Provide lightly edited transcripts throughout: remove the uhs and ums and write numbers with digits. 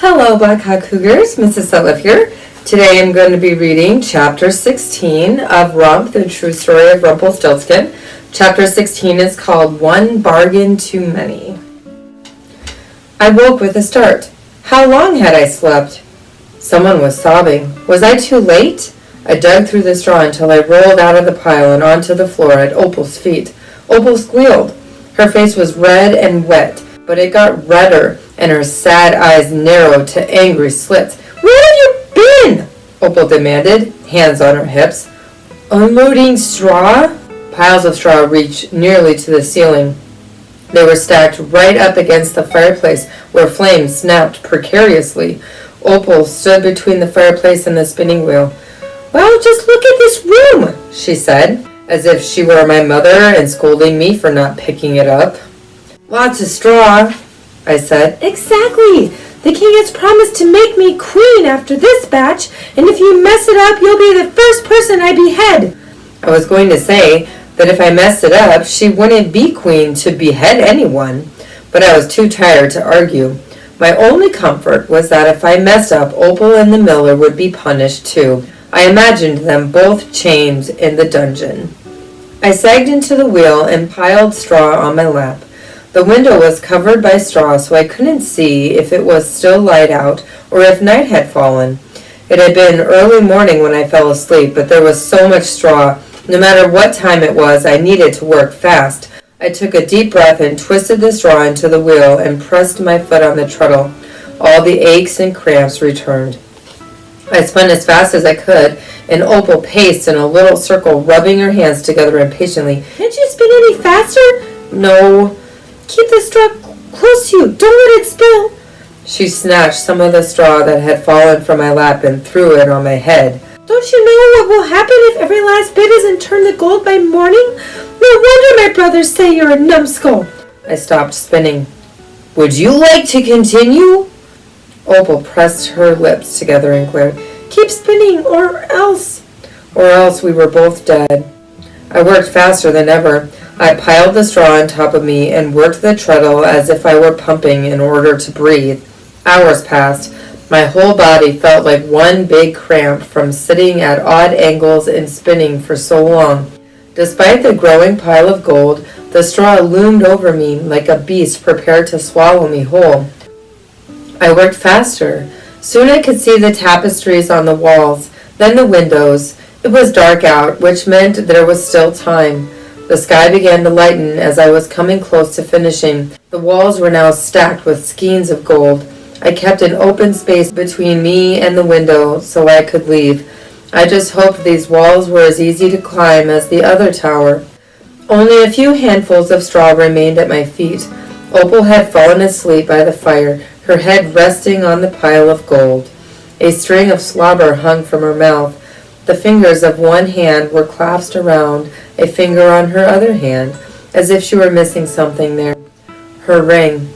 Hello, Black Hawk Cougars. Mrs. Sutliff here. Today I'm going to be reading Chapter 16 of Rump, the true story of Rumpelstiltskin. Chapter 16 is called One Bargain Too Many. I woke with a start. How long had I slept? Someone was sobbing. Was I too late? I dug through the straw until I rolled out of the pile and onto the floor at Opal's feet. Opal squealed. Her face was red and wet, but it got redder, and her sad eyes narrowed to angry slits. Where have you been? Opal demanded, hands on her hips. Unloading straw? Piles of straw reached nearly to the ceiling. They were stacked right up against the fireplace, where flames snapped precariously. Opal stood between the fireplace and the spinning wheel. Well, just look at this room, she said, as if she were my mother and scolding me for not picking it up. Lots of straw, I said. Exactly. The king has promised to make me queen after this batch, and if you mess it up, you'll be the first person I behead. I was going to say that if I messed it up, she wouldn't be queen to behead anyone, but I was too tired to argue. My only comfort was that if I messed up, Opal and the miller would be punished too. I imagined them both chained in the dungeon. I sagged into the wheel and piled straw on my lap. The window was covered by straw, so I couldn't see if it was still light out or if night had fallen. It had been early morning when I fell asleep, but there was so much straw. No matter what time it was, I needed to work fast. I took a deep breath and twisted the straw into the wheel and pressed my foot on the treadle. All the aches and cramps returned. I spun as fast as I could, and Opal paced in a little circle, rubbing her hands together impatiently. Can't you spin any faster? No. Keep the straw close to you. Don't let it spill. She snatched some of the straw that had fallen from my lap and threw it on my head. Don't you know what will happen if every last bit isn't turned to gold by morning? No wonder my brothers say you're a numbskull. I stopped spinning. Would you like to continue? Opal pressed her lips together and glared. Keep spinning, or else. Or else we were both dead. I worked faster than ever. I piled the straw on top of me and worked the treadle as if I were pumping in order to breathe. Hours passed. My whole body felt like one big cramp from sitting at odd angles and spinning for so long. Despite the growing pile of gold, the straw loomed over me like a beast prepared to swallow me whole. I worked faster. Soon I could see the tapestries on the walls, then the windows. It was dark out, which meant there was still time. The sky began to lighten as I was coming close to finishing. The walls were now stacked with skeins of gold. I kept an open space between me and the window so I could leave. I just hoped these walls were as easy to climb as the other tower. Only a few handfuls of straw remained at my feet. Opal had fallen asleep by the fire, her head resting on the pile of gold. A string of slobber hung from her mouth. The fingers of one hand were clasped around a finger on her other hand, as if she were missing something there. Her ring.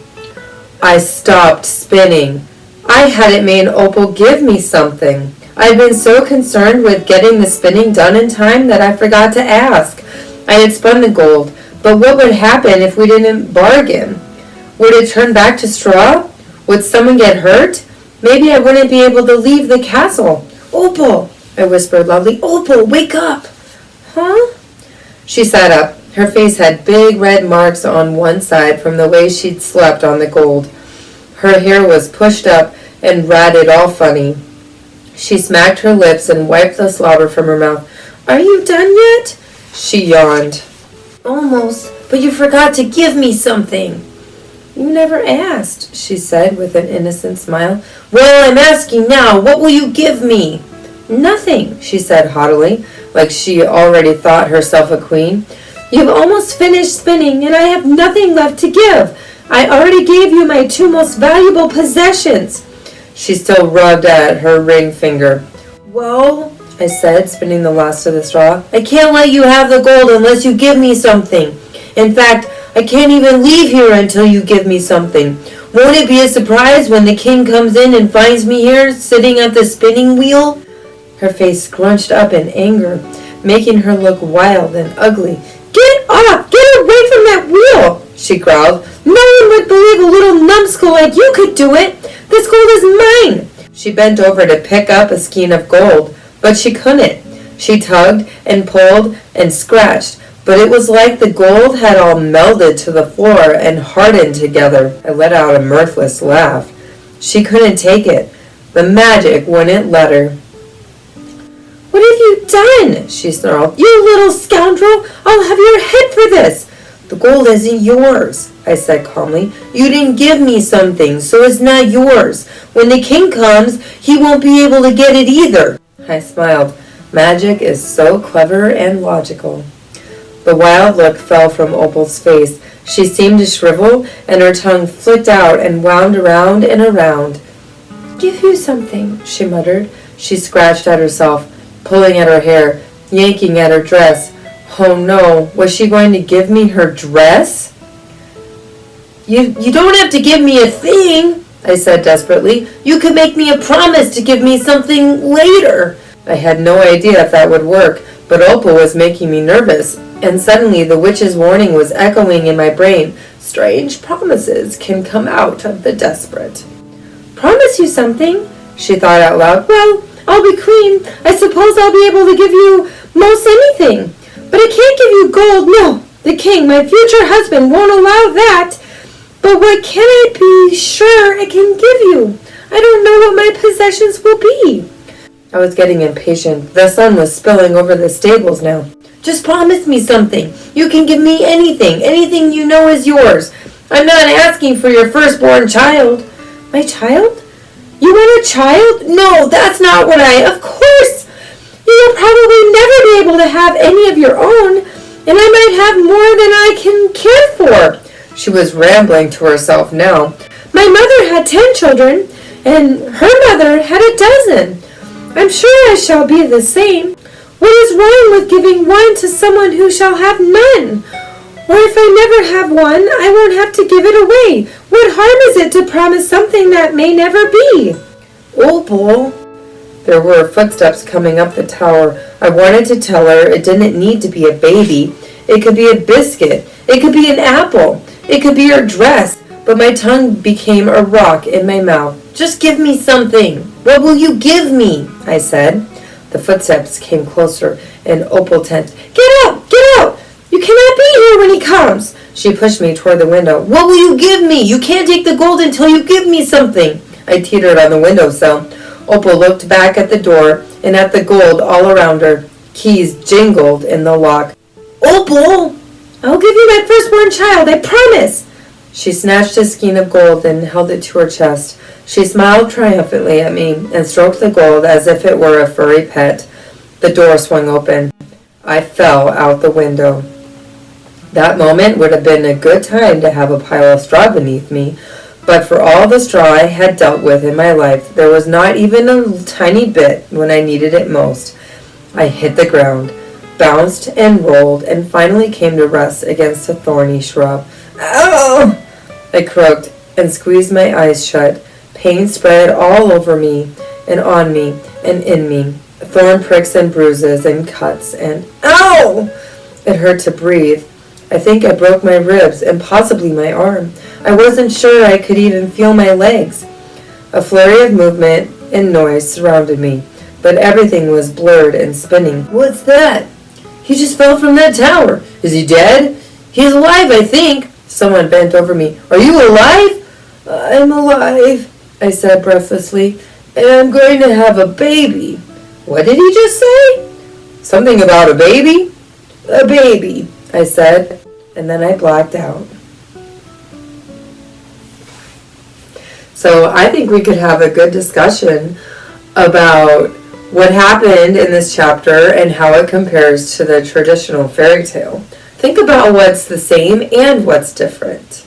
I stopped spinning. I hadn't made Opal give me something. I had been so concerned with getting the spinning done in time that I forgot to ask. I had spun the gold, but what would happen if we didn't bargain? Would it turn back to straw? Would someone get hurt? Maybe I wouldn't be able to leave the castle. Opal, I whispered loudly. Opal, wake up. Huh? She sat up. Her face had big red marks on one side from the way she'd slept on the gold. Her hair was pushed up and ratted all funny. She smacked her lips and wiped the slobber from her mouth. Are you done yet? She yawned. Almost, but you forgot to give me something. You never asked, she said with an innocent smile. Well, I'm asking now. What will you give me? Nothing, she said haughtily, like she already thought herself a queen. You've almost finished spinning, and I have nothing left to give. I already gave you my two most valuable possessions. She still rubbed at her ring finger. Well, I said, spinning the last of the straw, I can't let you have the gold unless you give me something. In fact, I can't even leave here until you give me something. Won't it be a surprise when the king comes in and finds me here, sitting at the spinning wheel? Her face scrunched up in anger, making her look wild and ugly. Get off! Get away from that wheel! she growled. "No one would believe a little numbskull like you could do it. This gold is mine." She bent over to pick up a skein of gold, but she couldn't. She tugged and pulled and scratched, but it was like the gold had all melded to the floor and hardened together. I let out a mirthless laugh. She couldn't take it. The magic wouldn't let her. "What have you done?" she snarled. "You little scoundrel! I'll have your head for this!" "The gold isn't yours," I said calmly. "You didn't give me something, so it's not yours. When the king comes, he won't be able to get it either." I smiled. Magic is so clever and logical. The wild look fell from Opal's face. She seemed to shrivel, and her tongue flicked out and wound around and around. "Give you something," she muttered. She scratched at herself, pulling at her hair, yanking at her dress. Oh no, was she going to give me her dress? You don't have to give me a thing," I said desperately. "You could make me a promise to give me something later." I had no idea if that would work, but Opal was making me nervous, and suddenly the witch's warning was echoing in my brain. Strange promises can come out of the desperate. "Promise you something?" she thought out loud. "Well, I'll be queen. I suppose I'll be able to give you most anything. But I can't give you gold. No, the king, my future husband, won't allow that. But what can I be sure I can give you? I don't know what my possessions will be." I was getting impatient. The sun was spilling over the stables now. "Just promise me something. You can give me anything. Anything you know is yours. I'm not asking for your firstborn child." "My child? You want a child? No, that's not what Of course! You will probably never be able to have any of your own, and I might have more than I can care for." She was rambling to herself now. "My mother had 10 children, and her mother had a dozen. I'm sure I shall be the same. What is wrong with giving one to someone who shall have none? Or if I never have one, I won't have to give it away. What harm is it to promise something that may never be?" "Opal." There were footsteps coming up the tower. I wanted to tell her it didn't need to be a baby. It could be a biscuit. It could be an apple. It could be her dress. But my tongue became a rock in my mouth. "Just give me something. What will you give me?" I said. The footsteps came closer, and Opal tensed. "Get out! Get out! You cannot be here when he comes." She pushed me toward the window. "What will you give me? You can't take the gold until you give me something." I teetered on the windowsill. Opal looked back at the door and at the gold all around her. Keys jingled in the lock. "Opal! I'll give you my firstborn child, I promise." She snatched a skein of gold and held it to her chest. She smiled triumphantly at me and stroked the gold as if it were a furry pet. The door swung open. I fell out the window. That moment would have been a good time to have a pile of straw beneath me, but for all the straw I had dealt with in my life, there was not even a tiny bit when I needed it most. I hit the ground, bounced and rolled, and finally came to rest against a thorny shrub. "Ow!" I croaked and squeezed my eyes shut. Pain spread all over me and on me and in me. Thorn pricks and bruises and cuts and ow! It hurt to breathe. I think I broke my ribs and possibly my arm. I wasn't sure I could even feel my legs. A flurry of movement and noise surrounded me, but everything was blurred and spinning. "What's that? He just fell from that tower. Is he dead?" "He's alive, I think." Someone bent over me. "Are you alive?" "I'm alive," I said breathlessly, "and I'm going to have a baby." "What did he just say?" "Something about a baby?" "A baby," I said, and then I blacked out. So I think we could have a good discussion about what happened in this chapter and how it compares to the traditional fairy tale. Think about what's the same and what's different.